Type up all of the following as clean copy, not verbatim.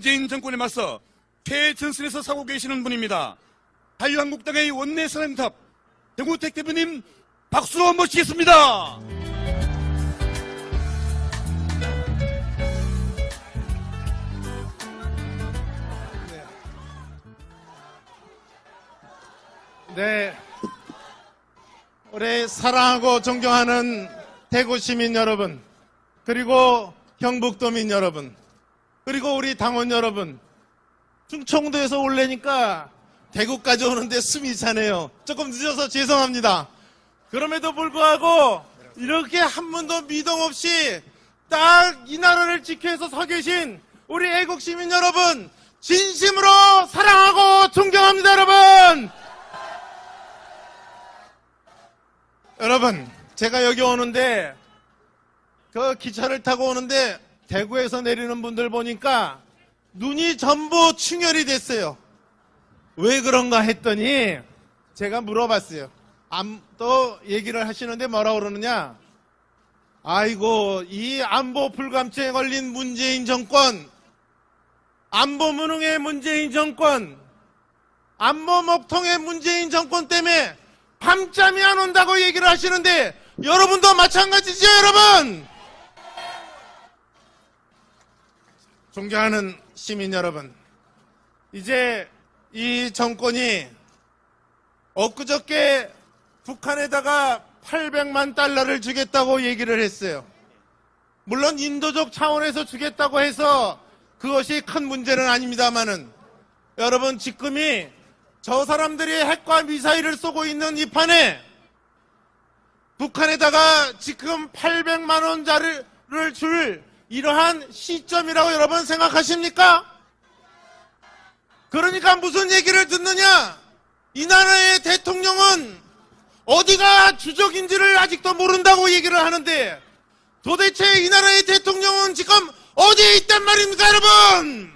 문재인 정권에 맞서 최전선에서 서고 계시는 분입니다. 자유한국당의 원내사령탑 정우택 대표님 박수로 모시겠습니다. 네, 올해 사랑하고 존경하는 대구 시민 여러분, 그리고 경북도민 여러분, 그리고 우리 당원 여러분, 충청도에서 올래니까 대구까지 오는데 숨이 차네요. 조금 늦어서 죄송합니다. 그럼에도 불구하고 이렇게 한 번도 미동 없이 딱 이 나라를 지켜서 서 계신 우리 애국 시민 여러분, 진심으로 사랑하고 존경합니다, 여러분! 여러분, 제가 여기 오는데 그 기차를 타고 오는데 대구에서 내리는 분들 보니까 눈이 전부 충혈이 됐어요. 왜 그런가 했더니 제가 물어봤어요. 또 얘기를 하시는데 뭐라 그러느냐? 아이고, 이 안보 불감증에 걸린 문재인 정권, 안보 무능의 문재인 정권, 안보 먹통의 문재인 정권 때문에 밤잠이 안 온다고 얘기를 하시는데 여러분도 마찬가지죠, 여러분? 존경하는 시민 여러분, 이제 이 정권이 엊그저께 북한에다가 800만 달러를 주겠다고 얘기를 했어요. 물론 인도적 차원에서 주겠다고 해서 그것이 큰 문제는 아닙니다만은, 여러분, 지금이 저 사람들이 핵과 미사일을 쏘고 있는 이 판에 북한에다가 지금 800만 원짜리를 줄 이러한 시점이라고 여러분 생각하십니까? 그러니까 무슨 얘기를 듣느냐? 이 나라의 대통령은 어디가 주적인지를 아직도 모른다고 얘기를 하는데, 도대체 이 나라의 대통령은 지금 어디에 있단 말입니까, 여러분?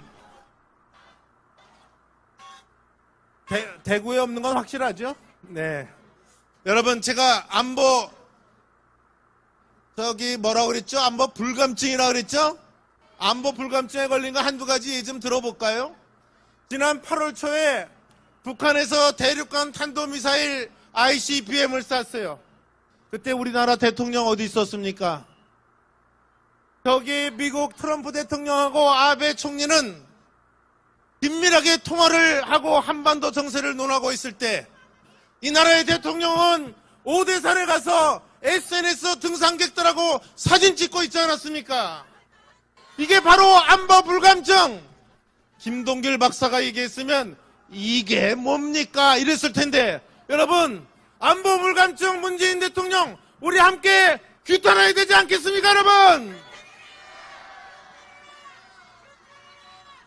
대구에 없는 건 확실하죠? 네. 여러분, 제가 안보, 뭐라고 그랬죠? 안보 불감증이라고 그랬죠? 안보 불감증에 걸린 거 한두 가지 좀 들어볼까요? 지난 8월 초에 북한에서 대륙간 탄도미사일 ICBM을 쐈어요. 그때 우리나라 대통령 어디 있었습니까? 저기 미국 트럼프 대통령하고 아베 총리는 긴밀하게 통화를 하고 한반도 정세를 논하고 있을 때, 이 나라의 대통령은 오대산에 가서 SNS 등산객들하고 사진 찍고 있지 않았습니까? 이게 바로 안보 불감증. 김동길 박사가 얘기했으면 이게 뭡니까? 이랬을 텐데, 여러분, 안보 불감증 문재인 대통령, 우리 함께 규탄해야 되지 않겠습니까, 여러분?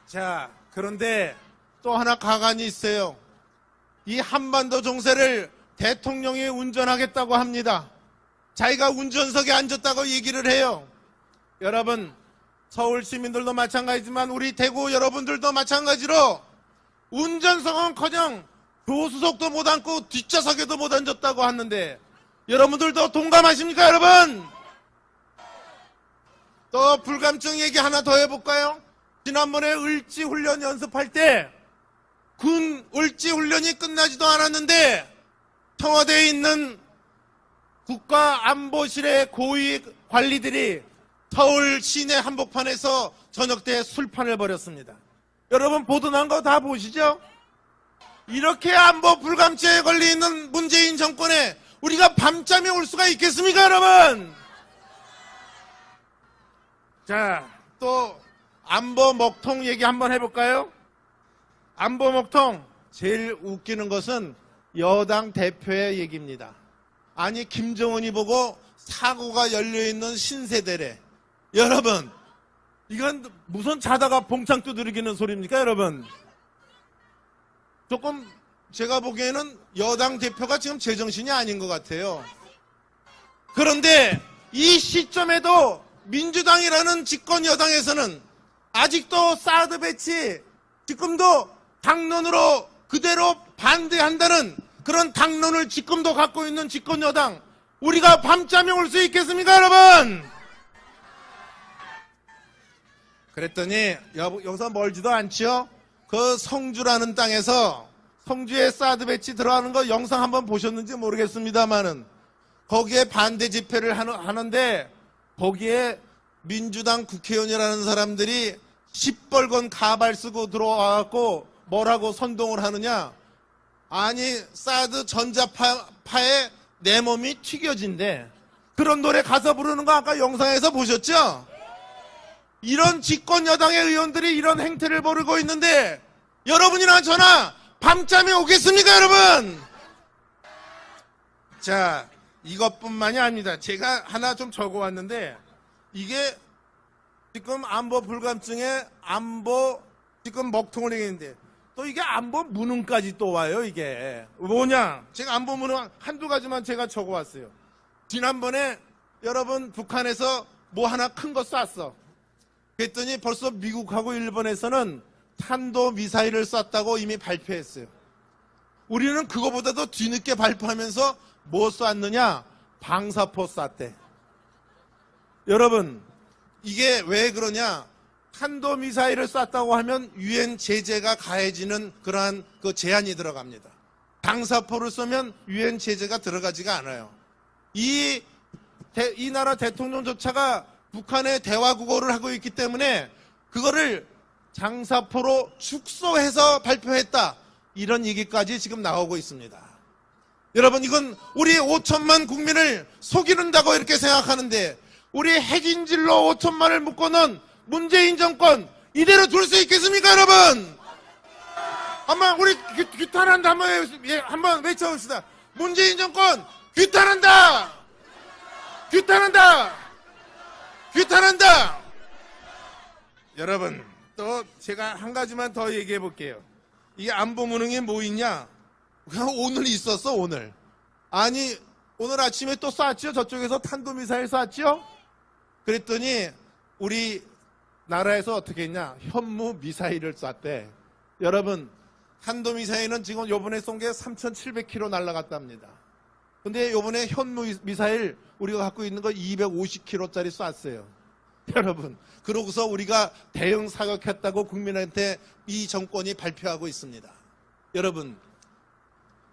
자, 그런데 또 하나 가관이 있어요. 이 한반도 정세를 대통령이 운전하겠다고 합니다. 자기가 운전석에 앉았다고 얘기를 해요. 여러분, 서울 시민들도 마찬가지지만 우리 대구 여러분들도 마찬가지로 운전석은커녕 조수석도 못 앉고 뒷좌석에도 못 앉았다고 하는데, 여러분들도 동감하십니까, 여러분? 또 불감증 얘기 하나 더 해볼까요? 지난번에 을지훈련 연습할 때 군 을지훈련이 끝나지도 않았는데 청와대에 있는 국가안보실의 고위 관리들이 서울 시내 한복판에서 저녁 때 술판을 벌였습니다. 여러분, 보도난 거 다 보시죠? 이렇게 안보 불감증에 걸려있는 문재인 정권에 우리가 밤잠이 올 수가 있겠습니까, 여러분? 자, 또 안보 먹통 얘기 한번 해볼까요? 안보 먹통, 제일 웃기는 것은 여당 대표의 얘기입니다. 아니, 김정은이 보고 사고가 열려있는 신세대래. 여러분, 이건 무슨 자다가 봉창 두드리기는 소리입니까, 여러분? 조금 제가 보기에는 여당 대표가 지금 제정신이 아닌 것 같아요. 그런데 이 시점에도 민주당이라는 집권 여당에서는 아직도 사드 배치, 지금도 당론으로 그대로 반대한다는 그런 당론을 지금도 갖고 있는 집권 여당, 우리가 밤잠이 올 수 있겠습니까, 여러분? 그랬더니 여기서 멀지도 않지요. 그 성주라는 땅에서 성주에 사드 배치 들어가는 거 영상 한번 보셨는지 모르겠습니다만은 거기에 반대 집회를 하는데 거기에 민주당 국회의원이라는 사람들이 시뻘건 가발 쓰고 들어와갖고 뭐라고 선동을 하느냐. 아니 사드 전자파에 내 몸이 튀겨진대. 그런 노래 가서 부르는 거 아까 영상에서 보셨죠? 이런 집권 여당의 의원들이 이런 행태를 벌이고 있는데 여러분이나 저나 밤잠이 오겠습니까 여러분? 자, 이것뿐만이 아닙니다. 제가 하나 좀 적어왔는데 이게 지금 안보 불감증에 안보 지금 먹통을 내겠는데 또 이게 안보 무능까지 또 와요. 이게 뭐냐? 제가 안보 무능 한두 가지만 제가 적어왔어요. 지난번에 여러분 북한에서 뭐 하나 큰 거 쐈어. 그랬더니 벌써 미국하고 일본에서는 탄도 미사일을 쐈다고 이미 발표했어요. 우리는 그거보다도 뒤늦게 발표하면서 뭐 쐈느냐? 방사포 쐈대. 여러분 이게 왜 그러냐? 탄도 미사일을 쐈다고 하면 유엔 제재가 가해지는 그러한 그 제한이 들어갑니다. 방사포를 쏘면 유엔 제재가 들어가지가 않아요. 이 나라 대통령조차가 북한의 대화 구걸을 하고 있기 때문에 그거를 장사포로 축소해서 발표했다. 이런 얘기까지 지금 나오고 있습니다. 여러분 이건 우리 5천만 국민을 속이는다고 이렇게 생각하는데 우리 핵인질로 5천만을 묶어놓은 문재인 정권 이대로 둘 수 있겠습니까 여러분? 한번 우리 규탄한다 한번 외쳐봅시다. 문재인 정권 규탄한다! 규탄한다! 규탄한다! 여러분 또 제가 한 가지만 더 얘기해 볼게요. 이게 안보 무능이 뭐 있냐? 그냥 오늘 있었어 오늘. 아니 오늘 아침에 또 쐈죠? 저쪽에서 탄도미사일 쐈죠? 그랬더니 우리 나라에서 어떻게 했냐? 현무 미사일을 쐈대. 여러분 탄도미사일은 지금 요번에 쏜 게 3,700km 날아갔답니다. 근데 요번에 현무 미사일 우리가 갖고 있는 거 250km짜리 쐈어요. 여러분 그러고서 우리가 대응 사격했다고 국민한테 이 정권이 발표하고 있습니다. 여러분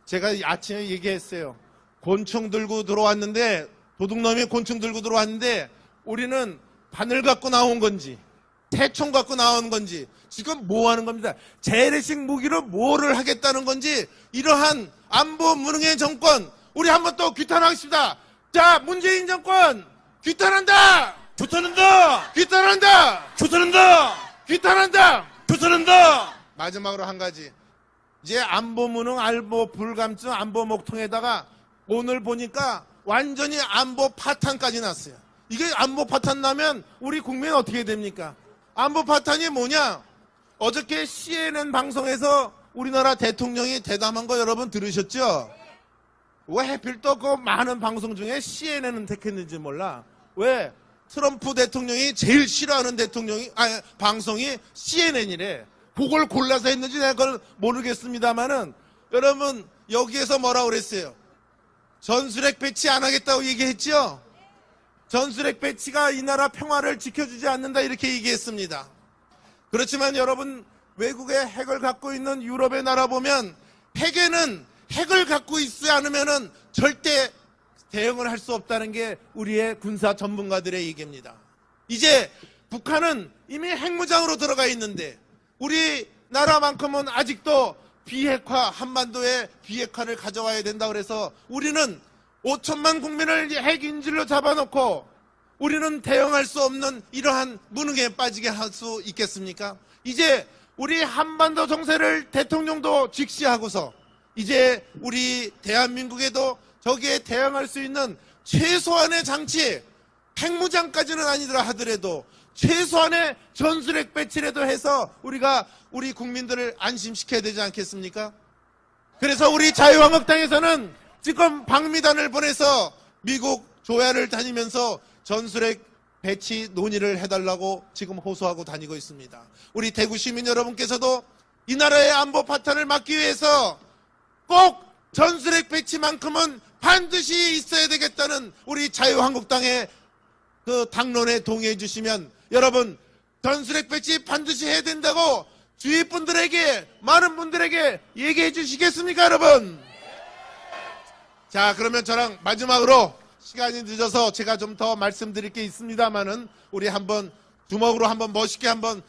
제가 아침에 얘기했어요. 곤충 들고 들어왔는데 도둑놈이 곤충 들고 들어왔는데 우리는 바늘 갖고 나온 건지 태총 갖고 나온 건지 지금 뭐 하는 겁니다. 재래식 무기로 뭐를 하겠다는 건지 이러한 안보 무능의 정권 우리 한번 또 규탄하겠습니다. 자 문재인 정권 규탄한다. 규탄한다! 규탄한다. 규탄한다! 규탄한다. 규탄한다! 마지막으로 한 가지. 이제 안보 무능, 안보 불감증, 안보 목통에다가 오늘 보니까 완전히 안보 파탄까지 났어요. 이게 안보 파탄 나면 우리 국민 어떻게 됩니까? 안보 파탄이 뭐냐? 어저께 CNN 방송에서 우리나라 대통령이 대담한 거 여러분 들으셨죠? 왜 하필 또 그 많은 방송 중에 CNN은 택했는지 몰라. 왜? 트럼프 대통령이 제일 싫어하는 방송이 CNN이래. 그걸 골라서 했는지 내가 그걸 모르겠습니다만은 여러분 여기에서 뭐라고 그랬어요? 전술핵 배치 안 하겠다고 얘기했죠? 전술핵 배치가 이 나라 평화를 지켜주지 않는다 이렇게 얘기했습니다. 그렇지만 여러분 외국의 핵을 갖고 있는 유럽의 나라 보면 핵을 갖고 있지 않으면은 절대 대응을 할 수 없다는 게 우리의 군사 전문가들의 얘기입니다. 이제 북한은 이미 핵무장으로 들어가 있는데 우리나라만큼은 아직도 비핵화, 한반도에 비핵화를 가져와야 된다고 그래서 우리는 5천만 국민을 핵인질로 잡아놓고 우리는 대응할 수 없는 이러한 무능에 빠지게 할 수 있겠습니까? 이제 우리 한반도 정세를 대통령도 직시하고서 이제 우리 대한민국에도 저기에 대응할 수 있는 최소한의 장치, 핵무장까지는 아니더라 하더라도 최소한의 전술핵 배치라도 해서 우리가 우리 국민들을 안심시켜야 되지 않겠습니까? 그래서 우리 자유한국당에서는 지금 방미단을 보내서 미국 조야를 다니면서 전술핵 배치 논의를 해달라고 지금 호소하고 다니고 있습니다. 우리 대구 시민 여러분께서도 이 나라의 안보 파탄을 막기 위해서 꼭 전술핵 배치만큼은 반드시 있어야 되겠다는 우리 자유한국당의 그 당론에 동의해 주시면 여러분 전술핵 배치 반드시 해야 된다고 주위 분들에게, 많은 분들에게 얘기해 주시겠습니까, 여러분? 자, 그러면 저랑 마지막으로 시간이 늦어서 제가 좀 더 말씀드릴 게 있습니다만은 우리 한번 주먹으로 한번 멋있게 한번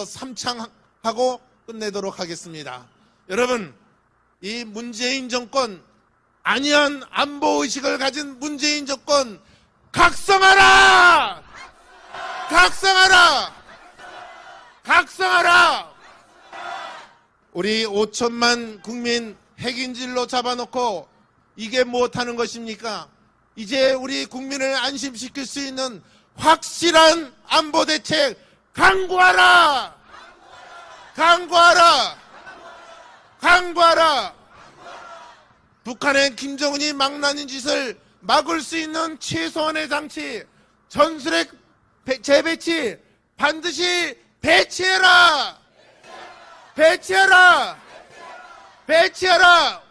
삼창하고 끝내도록 하겠습니다. 여러분, 이 문재인 정권, 안이한 안보 의식을 가진 문재인 정권 각성하라! 각성하라! 각성하라! 우리 5천만 국민 핵인질로 잡아놓고 이게 무엇하는 것입니까? 이제 우리 국민을 안심시킬 수 있는 확실한 안보 대책 강구하라! 강구하라! 강구하라! 북한의 김정은이 망나닌 짓을 막을 수 있는 최소한의 장치, 전술핵 재배치 반드시 배치해라! 배치하라! 배치하라!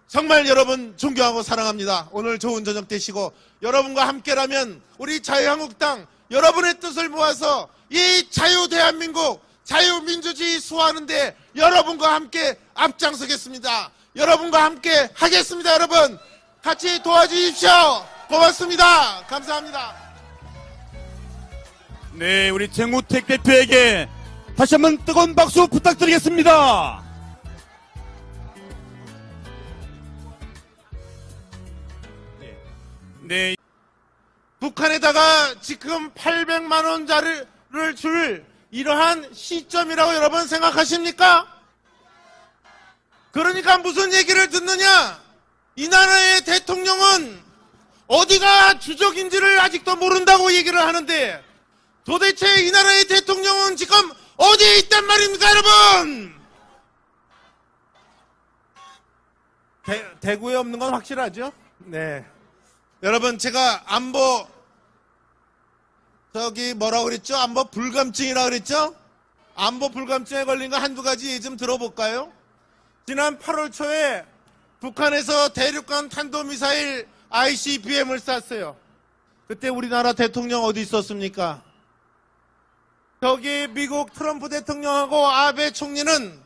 정말 여러분 존경하고 사랑합니다. 오늘 좋은 저녁 되시고 여러분과 함께라면 우리 자유한국당 여러분의 뜻을 모아서 이 자유 대한민국 자유민주주의 수호하는데 여러분과 함께 앞장서겠습니다. 여러분과 함께 하겠습니다. 여러분 같이 도와주십시오. 고맙습니다. 감사합니다. 네, 우리 정우택 대표에게 다시 한번 뜨거운 박수 부탁드리겠습니다. 네. 북한에다가 지금 800만 원짜리를 줄 이러한 시점이라고 여러분 생각하십니까? 그러니까 무슨 얘기를 듣느냐? 이 나라의 대통령은 어디가 주적인지를 아직도 모른다고 얘기를 하는데 도대체 이 나라의 대통령은 지금 어디에 있단 말입니까, 여러분? 대구에 없는 건 확실하죠? 네. 여러분, 제가 안보, 뭐라고 그랬죠? 안보 불감증이라고 그랬죠? 안보 불감증에 걸린 거 한두 가지 좀 들어볼까요? 지난 8월 초에 북한에서 대륙간 탄도미사일 ICBM을 쐈어요. 그때 우리나라 대통령 어디 있었습니까? 저기 미국 트럼프 대통령하고 아베 총리는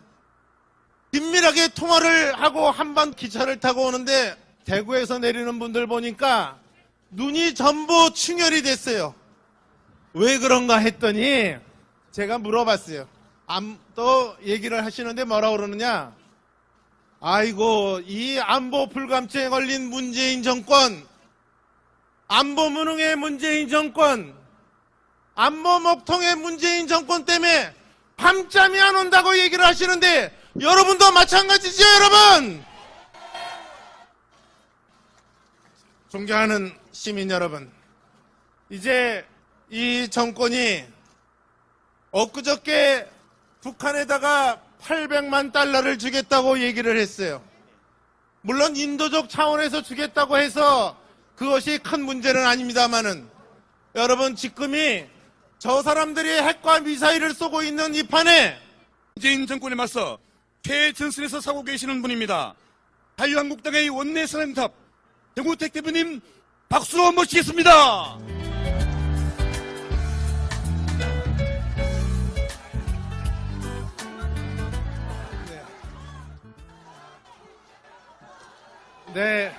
긴밀하게 통화를 하고 한반 기차를 타고 오는데 대구에서 내리는 분들 보니까 눈이 전부 충혈이 됐어요. 왜 그런가 했더니 제가 물어봤어요. 또 얘기를 하시는데 뭐라고 그러느냐? 아이고, 이 안보 불감증에 걸린 문재인 정권, 안보 무능의 문재인 정권, 안보 먹통의 문재인 정권 때문에 밤잠이 안 온다고 얘기를 하시는데 여러분도 마찬가지죠, 여러분? 존경하는 시민 여러분, 이제 이 정권이 엊그저께 북한에다가 800만 달러를 주겠다고 얘기를 했어요. 물론 인도적 차원에서 주겠다고 해서 그것이 큰 문제는 아닙니다만은 여러분 지금이 저 사람들이 핵과 미사일을 쏘고 있는 이 판에 문재인 정권에 맞서 최전선에서 사고 계시는 분입니다. 자유한국당의 원내사령탑 정우택 대표님 박수로 모시겠습니다. 네,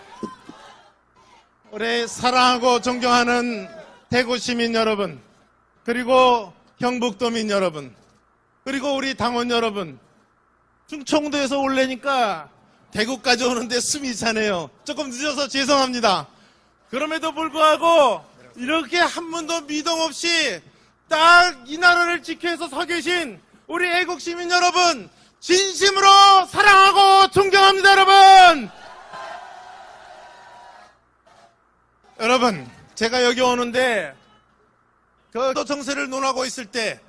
우리 사랑하고 존경하는 대구 시민 여러분, 그리고 경북도민 여러분, 그리고 우리 당원 여러분, 충청도에서 올래니까 대구까지 오는데 숨이 차네요. 조금 늦어서 죄송합니다. 그럼에도 불구하고 이렇게 한 번도 미동 없이 딱 이 나라를 지켜서 서 계신 우리 애국 시민 여러분, 진심으로 사랑하고 존경합니다, 여러분! 여러분, 제가 여기 오는데 그 정세를 논하고 있을 때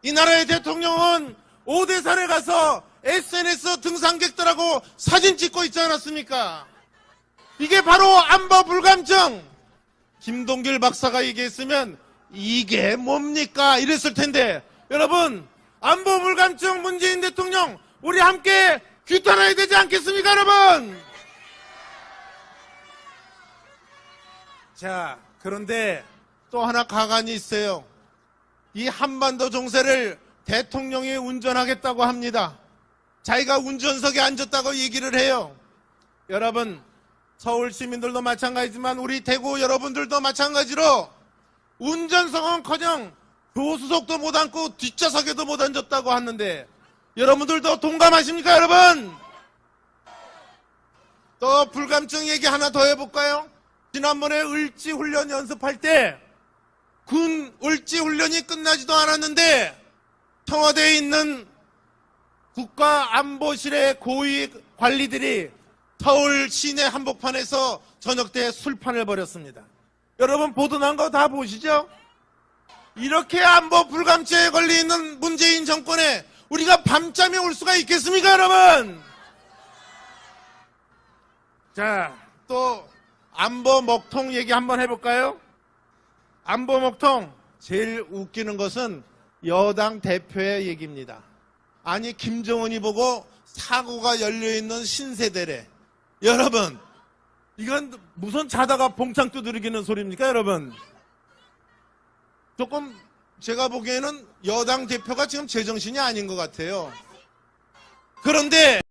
이 나라의 대통령은 오대산에 가서 SNS 등산객들하고 사진 찍고 있지 않았습니까? 이게 바로 안보 불감증. 김동길 박사가 얘기했으면 이게 뭡니까? 이랬을 텐데 여러분, 안보 불감증 문재인 대통령 우리 함께 규탄해야 되지 않겠습니까, 여러분? 자, 그런데 또 하나 가관이 있어요. 이 한반도 정세를 대통령이 운전하겠다고 합니다. 자기가 운전석에 앉았다고 얘기를 해요. 여러분, 서울 시민들도 마찬가지지만 우리 대구 여러분들도 마찬가지로 운전석은커녕 조수석도 못 앉고 뒷좌석에도 못 앉았다고 하는데 여러분들도 동감하십니까, 여러분? 또 불감증 얘기 하나 더 해볼까요? 지난번에 을지훈련 연습할 때 군 을지훈련이 끝나지도 않았는데 청와대에 있는 국가안보실의 고위 관리들이 서울 시내 한복판에서 저녁 때 술판을 벌였습니다. 여러분 보도난 거 다 보시죠? 이렇게 안보 불감증에 걸려있는 문재인 정권에 우리가 밤잠이 올 수가 있겠습니까, 여러분? 자, 또 안보 먹통 얘기 한번 해볼까요? 안보 먹통 제일 웃기는 것은 여당 대표의 얘기입니다. 아니 김정은이 보고 사고가 열려있는 신세대래. 여러분, 이건 무슨 자다가 봉창 두드리기는 소리입니까, 여러분? 조금 제가 보기에는 여당 대표가 지금 제정신이 아닌 것 같아요. 그런데